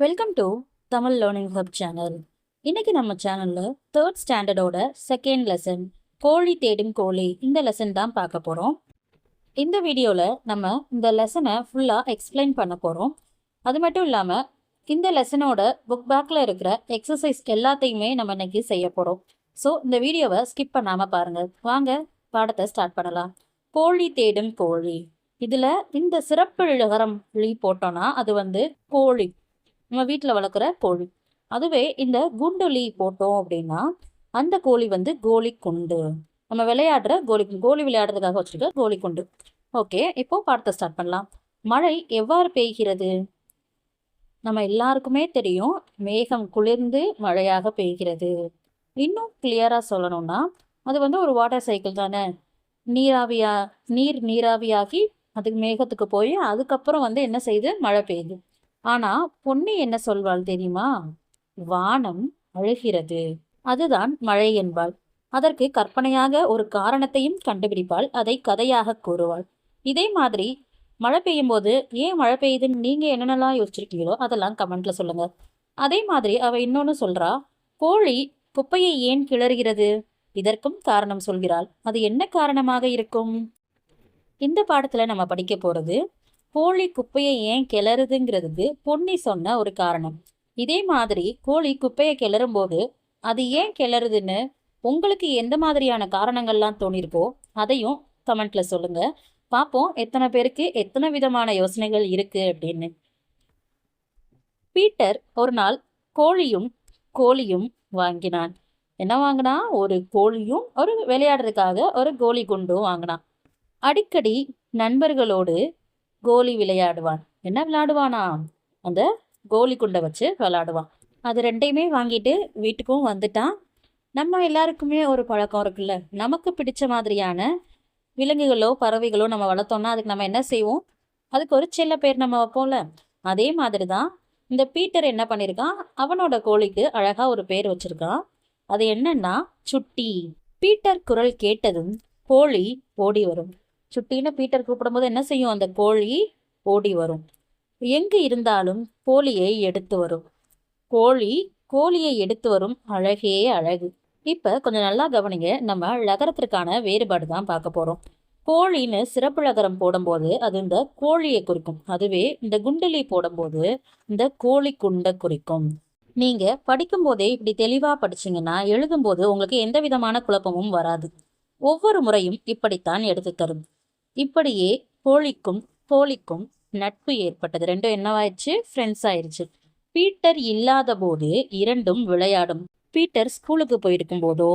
Welcome to Tamil learning hub channel. இன்னைக்கு நம்ம சேனலில் தேர்ட் ஸ்டாண்டர்டோட செகண்ட் லெசன் கோழி தேடும் கோழி இந்த லெசன் தான் பார்க்க போகிறோம். இந்த வீடியோவில் நம்ம இந்த லெசனை ஃபுல்லாக எக்ஸ்பிளைன் பண்ண போகிறோம். அது மட்டும் இல்லாமல் இந்த லெசனோட புக் பேக்கில் இருக்கிற எக்ஸசைஸ் எல்லாத்தையுமே நம்ம இன்னைக்கு செய்ய போகிறோம். ஸோ இந்த வீடியோவை ஸ்கிப் பண்ணாமல் பாருங்கள். வாங்க பாடத்தை ஸ்டார்ட் பண்ணலாம். கோழி தேடும் கோழி. இதில் இந்த சிறப்பு இழகரம் போட்டோன்னா அது கோழி, நம்ம வீட்டில் வளர்க்குற கோழி. அதுவே இந்த குண்டுலி போட்டோம் அப்படின்னா அந்த கோழி கோழி குண்டு, நம்ம விளையாடுற கோழி விளையாடுறதுக்காக வச்சுருக்க கோழி குண்டு. ஓகே, இப்போ பாடத்தை ஸ்டார்ட் பண்ணலாம். மழை எவ்வாறு பெய்கிறது? நம்ம எல்லாருக்குமே தெரியும், மேகம் குளிர்ந்து மழையாக பெய்கிறது. இன்னும் கிளியராக சொல்லணும்னா அது ஒரு வாட்டர் சைக்கிள் தானே. நீராவியாகி அதுக்கு மேகத்துக்கு போய் அதுக்கப்புறம் என்ன செய்யுது, மழை பெய்யுது. ஆனா பொன்னி என்ன சொல்வாள் தெரியுமா? வானம் அழுகிறது, அதுதான் மழை என்பாள். அதற்கு கற்பனையாக ஒரு காரணத்தையும் கண்டுபிடிப்பாள், அதை கதையாக கூறுவாள். இதே மாதிரி மழை பெய்யும் போது ஏன் மழை பெய்யுதுன்னு நீங்க என்னென்னலாம் யோசிச்சிருக்கீங்களோ அதெல்லாம் கமெண்ட்ல சொல்லுங்க. அதே மாதிரி அவ இன்னொன்னு சொல்றா, கோழி குப்பையை ஏன் கிளறுகிறது? இதற்கும் காரணம் சொல்கிறாள். அது என்ன காரணமாக இருக்கும்? இந்த பாடத்துல நம்ம படிக்க போறது கோழி குப்பையை ஏன் கிளறுதுங்கிறதுக்கு பொன்னி சொன்ன ஒரு காரணம். இதே மாதிரி கோழி குப்பையை கிளறும் போது அது ஏன் கிளறுதுன்னு உங்களுக்கு எந்த மாதிரியான காரணங்கள்லாம் தோணிருக்கோ அதையும் கமெண்ட்ல சொல்லுங்க. பார்ப்போம் எத்தனை பேருக்கு எத்தனை விதமான யோசனைகள் இருக்கு அப்படின்னு. பீட்டர் ஒரு நாள் கோழியும் வாங்கினான். என்ன வாங்கினா? ஒரு கோழியும் ஒரு விளையாடுறதுக்காக ஒரு கோழி குண்டும் வாங்கினான். அடிக்கடி நண்பர்களோடு கோலி விளையாடுவான். என்ன விளையாடுவானா? அந்த கோலி குண்டை வச்சு விளையாடுவான். அது ரெண்டையுமே வாங்கிட்டு வீட்டுக்கும் வந்துட்டான். நம்ம எல்லாருக்குமே ஒரு பழக்கம் இருக்குல்ல, நமக்கு பிடிச்ச மாதிரியான விலங்குகளோ பறவைகளோ நம்ம வளர்த்தோம்னா அதுக்கு நம்ம என்ன செய்வோம்? அதுக்கு ஒரு செல்ல பேர் நம்ம வைப்போம்ல. அதே மாதிரி தான் இந்த பீட்டர் என்ன பண்ணியிருக்கான், அவனோட கோழிக்கு அழகா ஒரு பேர் வச்சிருக்கான். அது என்னன்னா சுட்டி. பீட்டர் குரல் கேட்டதும் கோழி ஓடி வரும். சுட்டின்னு பீட்டர் கூப்பிடும்போது என்ன செய்யும்? அந்த கோழி ஓடி வரும். எங்கு இருந்தாலும் கோழியை எடுத்து வரும். கோழியை எடுத்து வரும் அழகே அழகு. இப்ப கொஞ்சம் நல்லா கவனிங்க. நம்ம லகரத்திற்கான வேறுபாடு தான் பார்க்க போறோம். கோழின்னு சிறப்பு லகரம் போடும்போது அது இந்த கோழியை குறிக்கும். அதுவே இந்த குண்டலி போடும்போது இந்த கோழி குண்டை குறிக்கும். நீங்க படிக்கும் போதே இப்படி தெளிவா படிச்சீங்கன்னா எழுதும்போது உங்களுக்கு எந்த விதமான குழப்பமும் வராது. ஒவ்வொரு முறையும் இப்படித்தான் எடுத்து தரும். இப்படியே கோழிக்கும் நட்பு ஏற்பட்டது. ரெண்டும் என்னவாயிடுச்சு? ஃப்ரெண்ட்ஸ் ஆயிடுச்சு. பீட்டர் இல்லாத போது இரண்டும் விளையாடும். பீட்டர் ஸ்கூலுக்கு போயிருக்கும் போதோ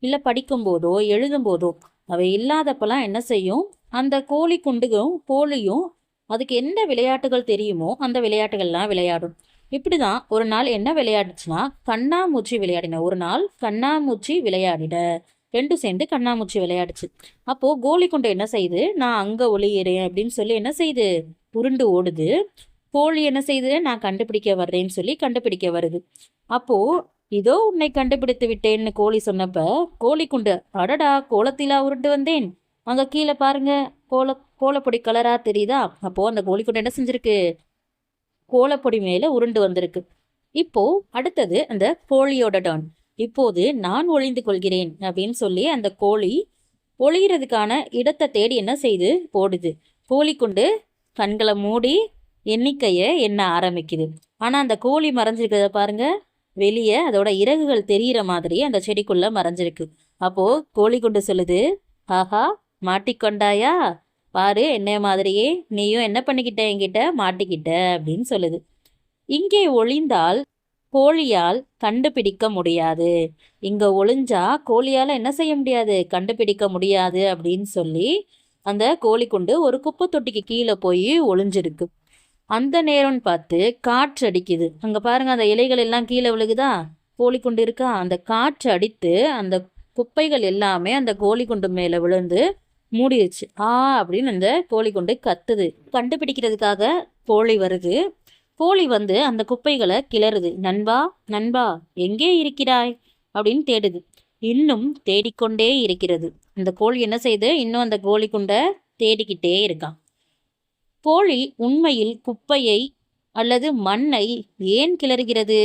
இல்லை படிக்கும் போதோ எழுதும் போதோ அவை இல்லாதப்பெல்லாம் என்ன செய்யும்? அந்த கோழியும் அதுக்கு எந்த விளையாட்டுகள் தெரியுமோ அந்த விளையாட்டுகள்லாம் விளையாடும். இப்படிதான் ஒரு நாள் என்ன விளையாடுச்சுன்னா கண்ணாமூச்சி விளையாடின. ஒரு நாள் கண்ணாமூச்சி விளையாடின. ரெண்டும் சேர்ந்து கண்ணாமூச்சி விளையாடுச்சு. அப்போ கோலி குண்டை என்ன செய்யுது? நான் அங்க ஒளியிறேன் அப்படின்னு சொல்லி என்ன செய்யுது? உருண்டு ஓடுது. கோழி என்ன செய்யுது? நான் கண்டுபிடிக்க வர்றேன்னு சொல்லி கண்டுபிடிக்க வருது. அப்போ இதோ உன்னை கண்டுபிடித்து விட்டேன்னு கோழி சொன்னப்ப கோழி குண்டு, அடடா கோலத்திலா உருண்டு வந்தேன், அங்க கீழே பாருங்க கோலப்பொடி கலரா தெரியுதா? அப்போ அந்த கோழி குண்டை என்ன செஞ்சிருக்கு? கோலப்பொடி மேல உருண்டு வந்திருக்கு. இப்போ அடுத்தது அந்த கோழியோட டான். இப்போது நான் ஒளிந்து கொள்கிறேன் அப்படின்னு சொல்லி அந்த கோழி ஒளிகிறதுக்கான இடத்தை தேடி என்ன செய்து ஓடுது. கோழி கொண்டு கண்களை மூடி எண்ணிக்கையை எண்ண ஆரம்பிக்குது. ஆனா அந்த கோழி மறைஞ்சிருக்கிறத பாருங்க, வெளியே அதோட இறகுகள் தெரிகிற மாதிரி அந்த செடிக்குள்ள மறைஞ்சிருக்கு. அப்போ கோழி கொண்டு சொல்லுது, ஆஹா மாட்டிக்கொண்டாயா, பாரு என்ன மாதிரியே நீயும் என்ன பண்ணிக்கிட்ட, என்கிட்ட மாட்டிக்கிட்ட அப்படின்னு சொல்லுது. இங்கே ஒளிந்தால் கோழியால் கண்டுபிடிக்க முடியாது, இங்க ஒளிஞ்சா கோழியால என்ன செய்ய முடியாது, கண்டுபிடிக்க முடியாது அப்படின்னு சொல்லி அந்த கோழி குண்டு ஒரு குப்பை தொட்டிக்கு கீழே போய் ஒளிஞ்சிருக்கு. அந்த நேரம்னு பார்த்து காற்று அடிக்குது. அங்க பாருங்க, அந்த இலைகள் எல்லாம் கீழே விழுகுதா, கோழி குண்டு இருக்கா, அந்த காற்று அடித்து அந்த குப்பைகள் எல்லாமே அந்த கோழி குண்டு மேல விழுந்து மூடிடுச்சு. அப்படின்னு அந்த கோழி குண்டு கத்துது. கண்டுபிடிக்கிறதுக்காக கோழி வருது. கோழி அந்த குப்பைகளை கிளறுது. நண்பா எங்கே இருக்கிறாய் அப்படின்னு தேடுது. இன்னும் தேடிக்கொண்டே இருக்கிறது. இந்த கோழி என்ன செய்யுது? இன்னும் அந்த கோழி குண்டை தேடிக்கிட்டே இருக்கான். கோழி உண்மையில் குப்பையை அல்லது மண்ணை ஏன் கிளறுகிறது?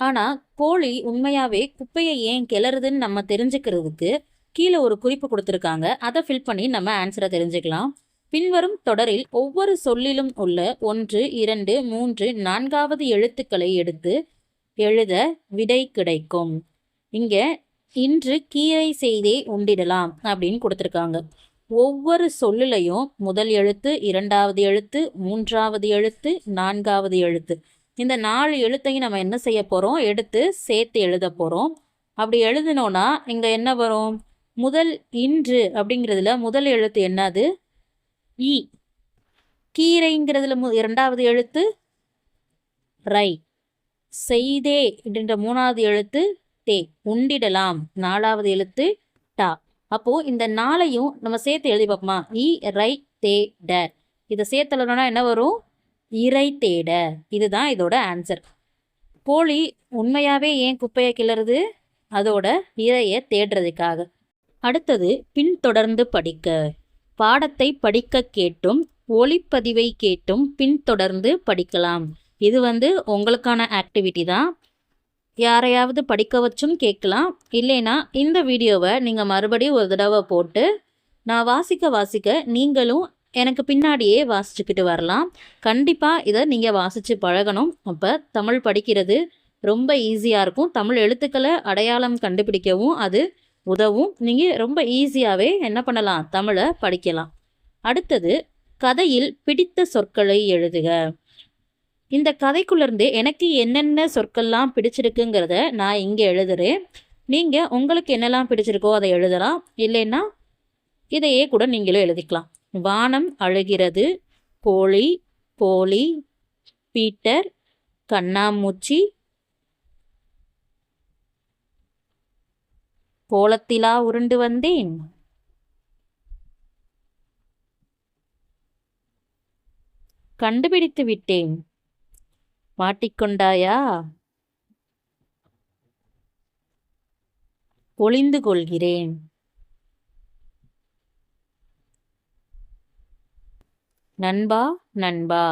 ஆனா கோழி உண்மையாவே குப்பையை ஏன் கிளறுதுன்னு நம்ம தெரிஞ்சுக்கிறதுக்கு கீழே ஒரு குறிப்பு கொடுத்துருக்காங்க. அதை ஃபில் பண்ணி நம்ம ஆன்சரை தெரிஞ்சுக்கலாம். பின்வரும் தொடரில் ஒவ்வொரு சொல்லிலும் உள்ள 1, 2, 3, 4வது எழுத்துக்களை எடுத்து எழுத விடை கிடைக்கும். இங்க இன்று கீரை செய்தே உண்டிடலாம் அப்படின்னு கொடுத்துருக்காங்க. ஒவ்வொரு சொல்லுலையும் முதல் எழுத்து, 2வது எழுத்து, 3வது எழுத்து, 4வது எழுத்து, இந்த 4 எழுத்தையும் நம்ம என்ன செய்ய போகிறோம், எடுத்து சேர்த்து எழுத போகிறோம். அப்படி எழுதினோன்னா இங்கே என்ன வரும்? முதல் இன்று அப்படிங்கிறதுல முதல் எழுத்து என்னது? இ. கீரைங்கிறதுல 2வது எழுத்து ரை. செய்தே அப்படின்ற 3வது எழுத்து தே. உண்டிடலாம் 4வது எழுத்து டா. அப்போது இந்த 4ஐயும் நம்ம சேர்த்து எழுதி பார்ப்போமா? இ ரை தே ட. இதை சேர்த்தலனா என்ன வரும்? இறை தேட. இதுதான் இதோட ஆன்சர். கோழி உண்மையாகவே ஏன் குப்பையை கிளறுது? அதோட இறையை தேடுறதுக்காக. அடுத்தது பின்தொடர்ந்து படிக்க. பாடத்தை படிக்க கேட்டும் ஒளிப்பதிவை கேட்டும் பின்தொடர்ந்து படிக்கலாம். இது உங்களுக்கான ஆக்டிவிட்டி தான். யாரையாவது படிக்க வச்சும் கேட்கலாம். இல்லைன்னா இந்த வீடியோவை நீங்கள் மறுபடியும் ஒரு தடவை போட்டு நான் வாசிக்க நீங்களும் எனக்கு பின்னாடியே வாசிச்சுக்கிட்டு வரலாம். கண்டிப்பாக இதை நீங்கள் வாசித்து பழகணும். அப்போ தமிழ் படிக்கிறது ரொம்ப ஈஸியாக இருக்கும். தமிழ் எழுத்துக்களை அடையாளம் கண்டுபிடிக்கவும் அது உதவும். நீங்கள் ரொம்ப ஈஸியாகவே என்ன பண்ணலாம்? தமிழை படிக்கலாம். அடுத்தது கதையில் பிடித்த சொற்களை எழுதுக. இந்த கதைக்குள்ளேருந்து எனக்கு என்னென்ன சொற்கள்லாம் பிடிச்சிருக்குங்கிறத நான் இங்கே எழுதுகிறேன். நீங்கள் உங்களுக்கு என்னெல்லாம் பிடிச்சிருக்கோ அதை எழுதலாம். இல்லைன்னா இதையே கூட நீங்களும் எழுதிக்கலாம். வானம் அழுகிறது, கோழி, போலி, பீட்டர், கண்ணாமூச்சி, கோலத்திலா உருண்டு வந்தேன், கண்டுபிடித்து விட்டேன், மாட்டிக்கொண்டாயா, ஒளிந்து கொள்கிறேன், நண்பா நண்பா.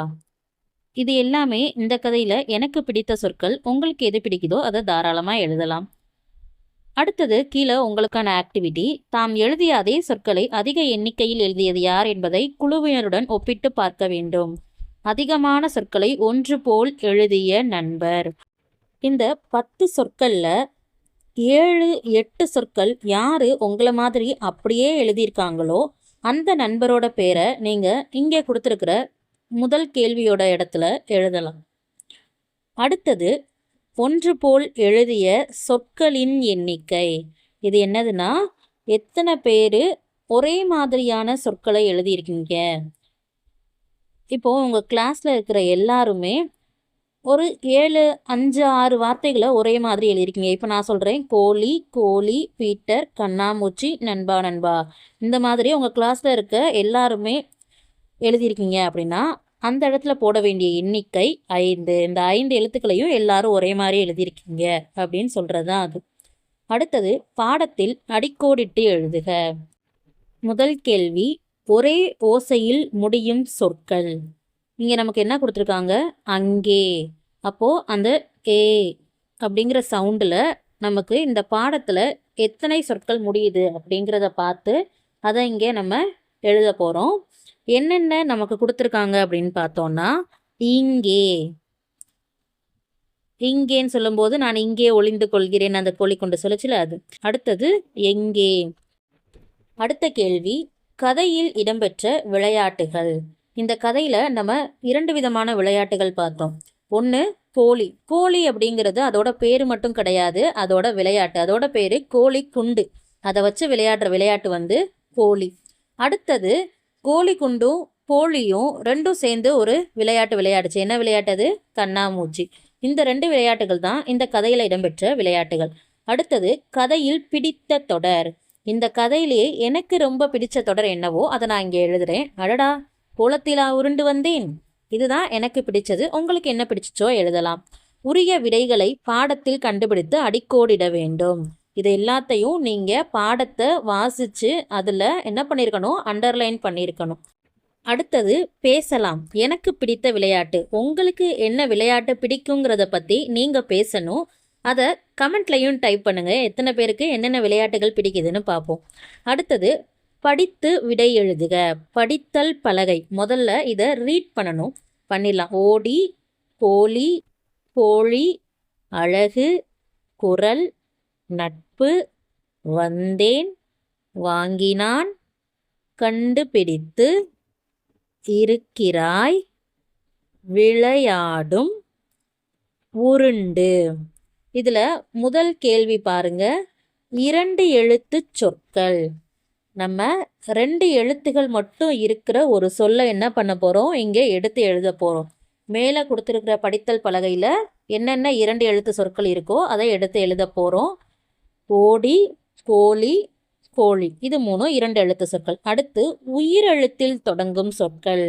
இது எல்லாமே இந்த கதையில் எனக்கு பிடித்த சொற்கள். உங்களுக்கு எது பிடிக்குதோ அதை தாராளமாக எழுதலாம். அடுத்தது கீழே உங்களுக்கான ஆக்டிவிட்டி. தாம் எழுதிய அதே சொற்களை அதிக எண்ணிக்கையில் எழுதியது யார் என்பதை குழுவினருடன் ஒப்பிட்டு பார்க்க வேண்டும். அதிகமான சொற்களை ஒன்று போல் எழுதிய நண்பர். இந்த 10 சொற்களில் 7, 8 சொற்கள் யார் உங்களை மாதிரி அப்படியே எழுதியிருக்காங்களோ அந்த நண்பரோட பேரை நீங்கள் இங்கே கொடுத்துருக்கிற முதல் கேள்வியோட இடத்துல எழுதலாம். அடுத்தது ஒன்று போல் எழுதிய சொற்களின் எண்ணிக்கை. இது என்னதுன்னா, எத்தனை பேர் ஒரே மாதிரியான சொற்களை எழுதியிருக்கீங்க. இப்போது உங்கள் கிளாஸில் இருக்கிற எல்லாருமே ஒரு 7, 5, 6 வார்த்தைகளை ஒரே மாதிரி எழுதியிருக்கீங்க. இப்போ நான் சொல்கிறேன், கோழி, கோழி, பீட்டர், கண்ணாமூச்சி, நண்பா நண்பா. இந்த மாதிரி உங்கள் கிளாஸில் இருக்க எல்லாருமே எழுதியிருக்கீங்க அப்படின்னா அந்த இடத்துல போட வேண்டிய எண்ணிக்கை 5. இந்த 5 எழுத்துக்களையும் எல்லாரும் ஒரே மாதிரி எழுதியிருக்கீங்க அப்படின்னு சொல்கிறது தான் அது. அடுத்தது பாடத்தில் அடிக்கோடிட்டு எழுதுக. முதல் கேள்வி, ஒரே ஓசையில் முடியும் சொற்கள். இங்கே நமக்கு என்ன கொடுத்துருக்காங்க? அங்கே. அப்போது அந்த ஏ அப்படிங்கிற சவுண்டில் நமக்கு இந்த பாடத்தில் எத்தனை சொற்கள் முடியுது அப்படிங்கிறத பார்த்து அதை இங்கே நம்ம எழுத போகிறோம். என்னென்ன நமக்கு கொடுத்துருக்காங்க அப்படின்னு பார்த்தோன்னா, இங்கே. இங்கேன்னு சொல்லும்போது நான் இங்கே ஒளிந்து கொள்கிறேன், அந்த கோழி கொண்டு சொல்லிச்சுல அது. அடுத்தது எங்கே. அடுத்த கேள்வி, கதையில் இடம்பெற்ற விளையாட்டுகள். இந்த கதையில் நம்ம 2 விதமான விளையாட்டுகள் பார்த்தோம். ஒன்று கோழி. கோழி அப்படிங்கிறது அதோட பேர் மட்டும் கிடையாது, அதோட விளையாட்டு. அதோட பேர் கோழி குண்டு. அதை வச்சு விளையாடுற விளையாட்டு கோழி. அடுத்தது கோழி குண்டும் கோழியும் ரெண்டும் சேர்ந்து ஒரு விளையாட்டு விளையாடுச்சு. என்ன விளையாட்டு அது? கண்ணாமூச்சி. இந்த 2 விளையாட்டுகள் தான் இந்த கதையில் இடம்பெற்ற விளையாட்டுகள். அடுத்தது கதையில் பிடித்த தொடர். இந்த கதையிலேயே எனக்கு ரொம்ப பிடிச்ச தொடர் என்னவோ அதை நான் இங்கே எழுதுகிறேன். அடடா, கோலத்திலா உருண்டு வந்தேன். இதுதான் எனக்கு பிடிச்சது. உங்களுக்கு என்ன பிடிச்சோ எழுதலாம். உரிய விடைகளை பாடத்தில் கண்டுபிடித்து அடிக்கோடிட வேண்டும். இது எல்லாத்தையும் நீங்கள் பாடத்தை வாசித்து அதில் என்ன பண்ணியிருக்கணும்? அண்டர்லைன் பண்ணியிருக்கணும். அடுத்தது பேசலாம். எனக்கு பிடித்த விளையாட்டு. உங்களுக்கு என்ன விளையாட்டு பிடிக்குங்கிறத பற்றி நீங்கள் பேசணும். அதை கமெண்ட்லையும் டைப் பண்ணுங்கள். எத்தனை பேருக்கு என்னென்ன விளையாட்டுகள் பிடிக்குதுன்னு பார்ப்போம். அடுத்தது படித்து விடை எழுதுக. படித்தல் பலகை. முதல்ல இதை ரீட் பண்ணணும். பண்ணிடலாம். ஓடி, கோழி, கோழி, அழகு, குரல், நட்பு, வந்தேன், வாங்கினான், கண்டுபிடித்து, இருக்கிறாய், விளையாடும், உருண்டு. இதில் முதல் கேள்வி பாருங்க. 2 எழுத்து சொற்கள். நம்ம 2 எழுத்துகள் மட்டும் இருக்கிற ஒரு சொல்லை என்ன பண்ண போகிறோம், இங்கே எடுத்து எழுத போகிறோம். மேலே கொடுத்துருக்கிற படித்தல் பலகையில் என்னென்ன 2 எழுத்து சொற்கள் இருக்கோ அதை எடுத்து எழுத போகிறோம். ஓடி, கோழி, கோழி, இது 3 2 எழுத்து சொற்கள். அடுத்து உயிரெழுத்தில் தொடங்கும் சொற்கள்.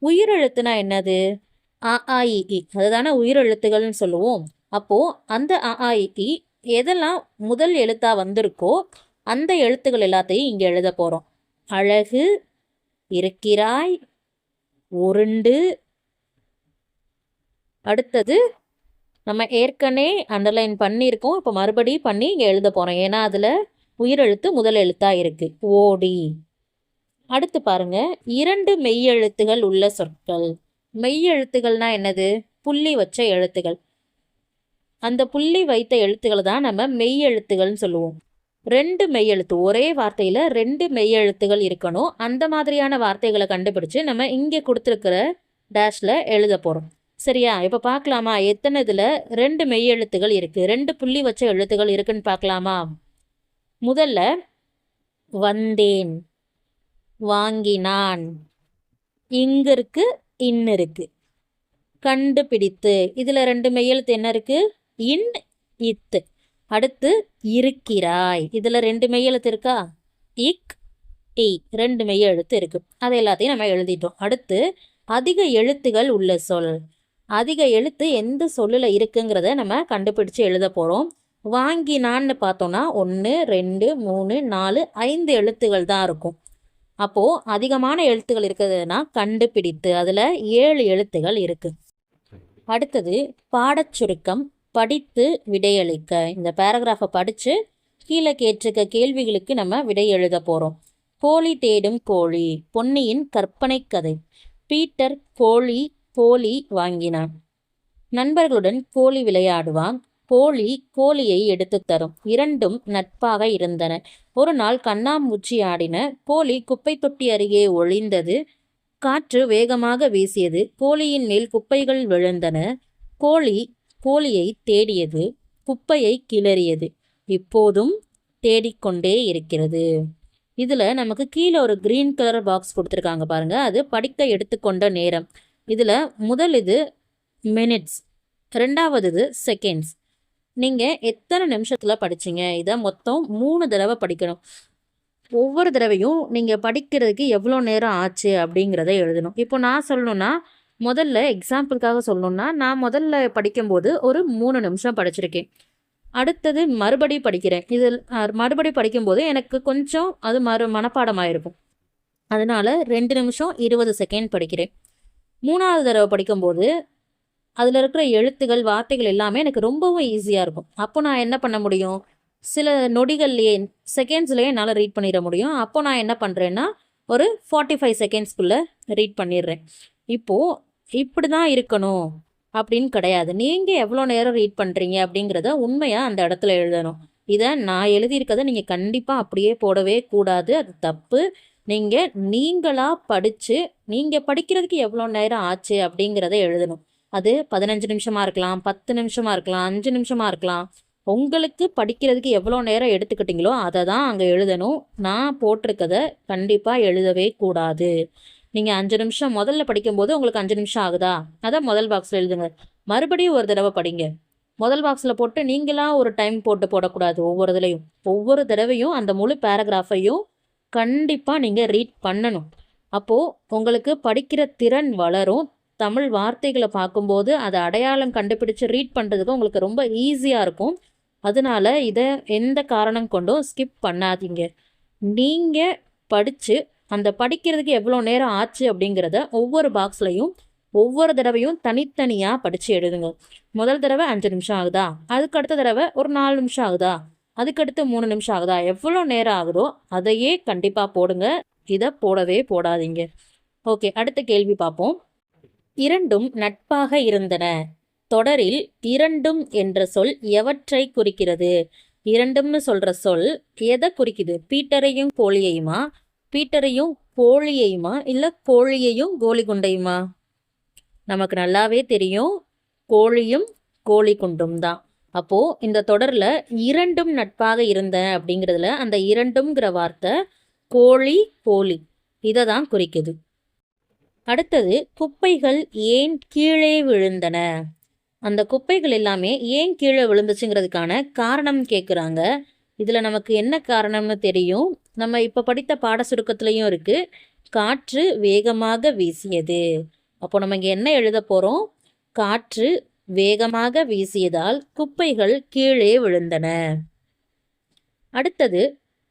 உயிரெழுத்துனா என்னது? அ ஆ இ ஈ, அதுதானே உயிரெழுத்துகள்னு சொல்லுவோம். அப்போது அந்த அ ஆ இ ஈ எதெல்லாம் முதல் எழுத்தாக வந்திருக்கோ அந்த எழுத்துக்கள் எல்லாத்தையும் இங்கே எழுத போகிறோம். அழகு, இருக்கிறாய், உருண்டு. அடுத்தது நம்ம ஏற்கனவே அண்டர்லைன் பண்ணியிருக்கோம். இப்போ மறுபடியும் பண்ணி இங்கே எழுத போகிறோம். ஏன்னா அதில் உயிரெழுத்து முதல் எழுத்தாக இருக்குது. ஓடி. அடுத்து பாருங்க, 2 மெய்யெழுத்துகள் உள்ள சொற்கள். மெய்யெழுத்துகள்னா என்னது? புள்ளி வச்ச எழுத்துகள். அந்த புள்ளி வைத்த எழுத்துக்களை தான் நம்ம மெய்யெழுத்துகள்னு சொல்லுவோம். 2 மெய்யெழுத்து, ஒரே வார்த்தையில் 2 மெய்யெழுத்துகள் இருக்கணும். அந்த மாதிரியான வார்த்தைகளை கண்டுபிடிச்சு நம்ம இங்கே கொடுத்துருக்கிற டேஷில் எழுத போகிறோம். சரியா? இப்போ பார்க்கலாமா எத்தனை இதில் 2 மெய்யெழுத்துகள் இருக்குது, 2 புள்ளி வச்ச எழுத்துகள் இருக்குன்னு பார்க்கலாமா? முதல்ல வந்தேன், வாங்கினான், இங்கு இருக்கு, இன்னு இருக்கு. கண்டுபிடித்து, இதில் 2 மெய்யெழுத்து என்ன இருக்கு? இன், இத்து. அடுத்து இருக்கிறாய், இதில் 2 மெய்யெழுத்து இருக்கா? இக், இ, 2 மெய்யெழுத்து இருக்கு. அதை எல்லாத்தையும் நம்ம எழுதிட்டோம். அடுத்து அதிக எழுத்துகள் உள்ள சொல். அதிக எழுத்து எந்த சொல்லில் இருக்குங்கிறத நம்ம கண்டுபிடிச்சு எழுத போகிறோம். வாங்கினான்னு பார்த்தோன்னா 1 2 3 4 5 எழுத்துகள் தான் இருக்கும். அப்போது அதிகமான எழுத்துகள் இருக்கிறதுனா கண்டுபிடித்து, அதில் 7 எழுத்துகள் இருக்குது. அடுத்தது பாடச் சுருக்கம். படித்து விடையளிக்க. இந்த பேராகிராஃபை படித்து கீழே கேட்டிருக்க கேள்விகளுக்கு நம்ம விடை எழுத போகிறோம். கோழி தேடும் கோழி. பொன்னியின் கற்பனை கதை. பீட்டர் கோழி வாங்கினான். நண்பர்களுடன் கோழி விளையாடுவான். கோழி கோழியை எடுத்து தரும். இரண்டும் நட்பாக இருந்தன. ஒரு நாள் கண்ணாமூச்சி ஆடின. கோழி குப்பை தொட்டி அருகே ஒளிந்தது. காற்று வேகமாக வீசியது. கோழியின் மேல் குப்பைகள் விழுந்தன. கோழி கோழியை தேடியது. குப்பையை கிளறியது. இப்போதும் தேடிக்கொண்டே இருக்கிறது. இதில் நமக்கு கீழே ஒரு க்ரீன் கலர் பாக்ஸ் கொடுத்துருக்காங்க பாருங்க. அது படிக்க எடுத்துக்கொண்ட நேரம். இதில் முதல் இது மினிட்ஸ், ரெண்டாவது இது செகண்ட்ஸ். நீங்கள் எத்தனை நிமிஷத்தில் படிச்சிங்க? இதை மொத்தம் 3 தடவை படிக்கணும். ஒவ்வொரு தடவையும் நீங்கள் படிக்கிறதுக்கு எவ்வளோ நேரம் ஆச்சு அப்படிங்கிறத எழுதணும். இப்போ நான் சொல்லணுன்னா, முதல்ல எக்ஸாம்பிளுக்காக சொல்லணுன்னா, நான் முதல்ல படிக்கும்போது ஒரு 3 நிமிஷம் படிச்சிருக்கேன். அடுத்தது மறுபடி படிக்கிறேன். இதில் மறுபடி படிக்கும்போது எனக்கு கொஞ்சம் அது மனப்பாடமாயிருக்கும். அதனால் 2 நிமிஷம் 20 செகண்ட் படிக்கிறேன். 3வது தடவை படிக்கும்போது அதில் இருக்கிற எழுத்துகள் வார்த்தைகள் எல்லாமே எனக்கு ரொம்பவும் ஈஸியாக இருக்கும். அப்போ நான் என்ன பண்ண முடியும்? சில நொடிகள்லேயே, செகண்ட்ஸ்லேயே என்னால் ரீட் பண்ணிட முடியும். அப்போ நான் என்ன பண்ணுறேன்னா ஒரு 45 செகண்ட்ஸ்குள்ளே ரீட் பண்ணிடுறேன். இப்போது இப்படி தான் இருக்கணும் அப்படின்னு கிடையாது. நீங்கள் எவ்வளோ நேரம் ரீட் பண்ணுறீங்க அப்படிங்கிறத உண்மையாக அந்த இடத்துல எழுதணும். இதை நான் எழுதியிருக்கதை நீங்கள் கண்டிப்பாக அப்படியே போடவே கூடாது. அது தப்பு. நீங்களாக படித்து நீங்கள் படிக்கிறதுக்கு எவ்வளோ நேரம் ஆச்சு அப்படிங்கிறத எழுதணும். அது 15 நிமிஷமாக இருக்கலாம், 10 நிமிஷமாக இருக்கலாம், 5 நிமிஷமாக இருக்கலாம். உங்களுக்கு படிக்கிறதுக்கு எவ்வளோ நேரம் எடுத்துக்கிட்டீங்களோ அதை தான் அங்கே எழுதணும். நான் போட்டிருக்கதை கண்டிப்பாக எழுதவே கூடாது. நீங்கள் 5 நிமிஷம் முதல்ல படிக்கும்போது உங்களுக்கு 5 நிமிஷம் ஆகுதா, அதை முதல் பாக்ஸில் எழுதுங்க. மறுபடியும் ஒரு தடவை படிங்க. முதல் பாக்ஸில் போட்டு நீங்களாக ஒரு டைம் போடக்கூடாது. ஒவ்வொரு தடவையும் அந்த முழு பேராகிராஃபையும் கண்டிப்பாக நீங்கள் ரீட் பண்ணணும். அப்போது உங்களுக்கு படிக்கிற திறன் வளரும். தமிழ் வார்த்தைகளை பார்க்கும்போது அதை அடையாளம் கண்டுபிடிச்சு ரீட் பண்ணுறதுக்கு உங்களுக்கு ரொம்ப ஈஸியாக இருக்கும். அதனால இதை எந்த காரணம் கொண்டும் ஸ்கிப் பண்ணாதீங்க. நீங்கள் படித்து அந்த படிக்கிறதுக்கு எவ்வளோ நேரம் ஆச்சு அப்படிங்கிறத ஒவ்வொரு பாக்ஸ்லையும் ஒவ்வொரு தடவையும் தனித்தனியாக படித்து எழுதுங்க. முதல் தடவை 5 நிமிஷம் ஆகுதா, அதுக்கு அடுத்த தடவை ஒரு 4 நிமிஷம் ஆகுதா, அதுக்கடுத்து 3 நிமிஷம் ஆகுதா, எவ்வளோ நேரம் ஆகுதோ அதையே கண்டிப்பாக போடுங்க. இதை போடவே போடாதீங்க. ஓகே, அடுத்த கேள்வி பார்ப்போம். இரண்டும் நட்பாக இருந்தன. தொடரில் இரண்டும் என்ற சொல் எவற்றை குறிக்கிறது? இரண்டும்னு சொல்ற சொல் எதை குறிக்குது? பீட்டரையும் கோழியையுமா, பீட்டரையும் கோழியையுமா, இல்லை கோழியையும் கோழி குண்டையுமா? நமக்கு நல்லாவே தெரியும், கோழியும் கோழி குண்டும் தான். அப்போ இந்த தொடர்ல இரண்டும் நட்பாக இருந்த அப்படிங்கிறதுல அந்த இரண்டும்ங்கிற வார்த்தை கோழி கோழி இதை தான் குறிக்குது. அடுத்தது, குப்பைகள் ஏன் கீழே விழுந்தன? அந்த குப்பைகள் எல்லாமே ஏன் கீழே விழுந்துச்சுங்கிறதுக்கான காரணம் கேட்குறாங்க. இதில் நமக்கு என்ன காரணம்னு தெரியும், நம்ம இப்போ படித்த பாட சுருக்கத்துலேயும் இருக்குது. காற்று வேகமாக வீசியது. அப்போ நம்ம இங்கே என்ன எழுத போகிறோம்? காற்று வேகமாக வீசியதால் குப்பைகள் கீழே விழுந்தன. அடுத்தது,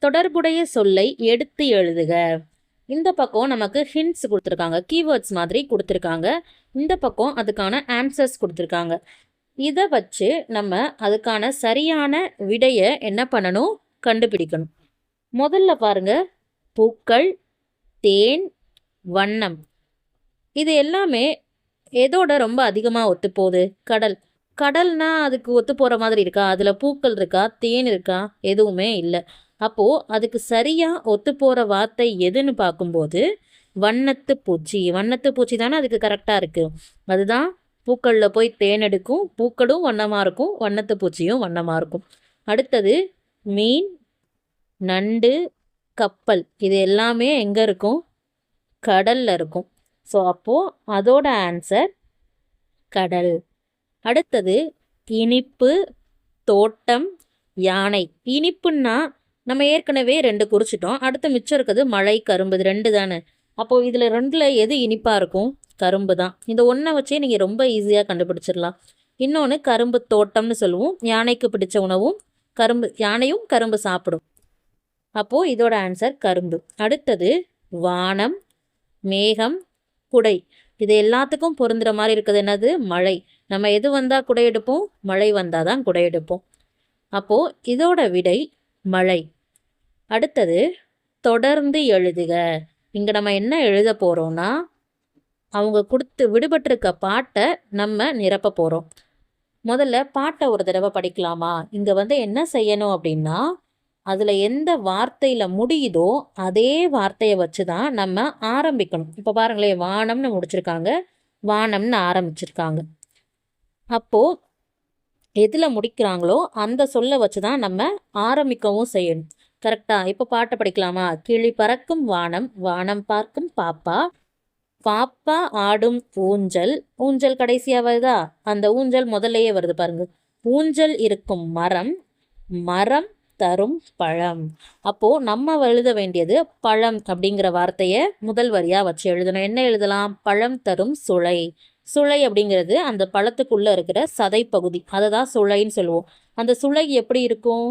தொடர்புடைய சொல்லை எடுத்து எழுதுக. இந்த பக்கம் நமக்கு ஹிண்ட்ஸ் கொடுத்துருக்காங்க, கீவேர்ட்ஸ் மாதிரி கொடுத்துருக்காங்க. இந்த பக்கம் அதுக்கான ஆன்சர்ஸ் கொடுத்துருக்காங்க. இதை வச்சு நம்ம அதுக்கான சரியான விடையை என்ன பண்ணணும்? கண்டுபிடிக்கணும். முதல்ல பாருங்க, பூக்கள், தேன், வண்ணம். இது எல்லாமே எதோட ரொம்ப அதிகமாக ஒத்துப்போகுது? கடல். கடல்னா அதுக்கு ஒத்து போகிற மாதிரி இருக்கா? அதில் பூக்கள் இருக்கா, தேன் இருக்கா? எதுவுமே இல்லை. அப்போது அதுக்கு சரியாக ஒத்து போகிற வார்த்தை எதுன்னு பார்க்கும்போது வண்ணத்து பூச்சி. வண்ணத்து பூச்சி தானே அதுக்கு கரெக்டாக இருக்குது. அதுதான் பூக்களில் போய் தேன் எடுக்கும், பூக்களும் வண்ணமாக இருக்கும், வண்ணத்து பூச்சியும் வண்ணமாக இருக்கும். அடுத்தது, மீன், நண்டு, கப்பல். இது எல்லாமே எங்கே இருக்கும்? கடலில் இருக்கும். ஸோ அப்போது அதோட ஆன்சர் கடல். அடுத்தது, இனிப்பு, தோட்டம், யானை. இனிப்புன்னா நம்ம ஏற்கனவே 2 குறிச்சிட்டோம். அடுத்து மிச்சம் இருக்குது மழை, கரும்பு. இது 2 தானே. அப்போது இதில் 2ல் எது இனிப்பாக இருக்கும்? கரும்பு தான். இந்த ஒன்றை வச்சே நீங்கள் ரொம்ப ஈஸியாக கண்டுபிடிச்சிடலாம். இன்னொன்று கரும்பு தோட்டம்னு சொல்லுவோம். யானைக்கு பிடிச்ச உணவும் கரும்பு, யானையும் கரும்பு சாப்பிடும். அப்போது இதோட ஆன்சர் கரும்பு. அடுத்தது, வானம், மேகம், குடை. இது எல்லாத்துக்கும் பொருந்துகிற மாதிரி இருக்குது என்னது? மழை. நம்ம எது வந்தால் குடை எடுப்போம்? மழை வந்தால் தான் குடை எடுப்போம். அப்போது இதோட விடை மழை. அடுத்தது, தொடர்ந்து எழுதுக. இங்கே நம்ம என்ன எழுத போகிறோம்னா, அவங்க கொடுத்து விடுபட்டிருக்க பாட்டை நம்ம நிரப்ப போகிறோம். முதல்ல பாட்டை ஒரு தடவை படிக்கலாமா? இங்கே என்ன செய்யணும் அப்படின்னா, அதில் எந்த வார்த்தையில் முடியுதோ அதே வார்த்தையை வச்சு தான் நம்ம ஆரம்பிக்கணும். இப்போ பாருங்களேன், வானம்னு முடிச்சிருக்காங்க, வானம்னு ஆரம்பிச்சிருக்காங்க. அப்போது எதில் முடிக்கிறாங்களோ அந்த சொல்லை வச்சு தான் நம்ம ஆரம்பிக்கவும் செய்யணும். கரெக்டாக? இப்போ பாட்டை படிக்கலாமா? கிளி பறக்கும் வானம், வானம் பார்க்கும் பாப்பா, பாப்பா ஆடும் ஊஞ்சல், ஊஞ்சல் கடைசியாக வருதா? அந்த ஊஞ்சல் முதல்லையே வருது பாருங்க. ஊஞ்சல் இருக்கும் மரம், மரம் தரும் பழம். அப்போது நம்ம எழுத வேண்டியது பழம் அப்படிங்கிற வார்த்தையை முதல் வரியாக வச்சு எழுதணும். என்ன எழுதலாம்? பழம் தரும் சுளை. சுளை அப்படிங்கிறது அந்த பழத்துக்குள்ளே இருக்கிற சதை பகுதி, அதை தான் சுளைன்னு சொல்லுவோம். அந்த சுளை எப்படி இருக்கும்?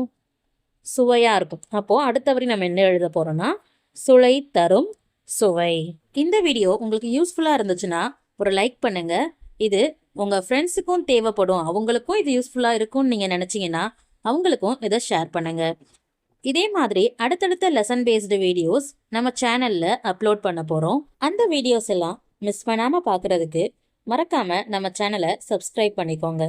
சுவையாக இருக்கும். அப்போது அடுத்த வரி நம்ம என்ன எழுத போகிறோம்னா, சுளை தரும் சுவை. இந்த வீடியோ உங்களுக்கு யூஸ்ஃபுல்லாக இருந்துச்சுன்னா ஒரு லைக் பண்ணுங்கள். இது உங்கள் ஃப்ரெண்ட்ஸுக்கும் தேவைப்படும், அவங்களுக்கும் இது யூஸ்ஃபுல்லாக இருக்கும்னு நீங்கள் நினச்சிங்கன்னா அவங்களுக்கும் இதை ஷேர் பண்ணுங்கள். இதே மாதிரி அடுத்தடுத்த லெசன் பேஸ்டு வீடியோஸ் நம்ம சேனலில் அப்லோட் பண்ண போகிறோம். அந்த வீடியோஸ் எல்லாம் மிஸ் பண்ணாமல் பார்க்குறதுக்கு மறக்காமல் நம்ம சேனலை சப்ஸ்கிரைப் பண்ணிக்கோங்க.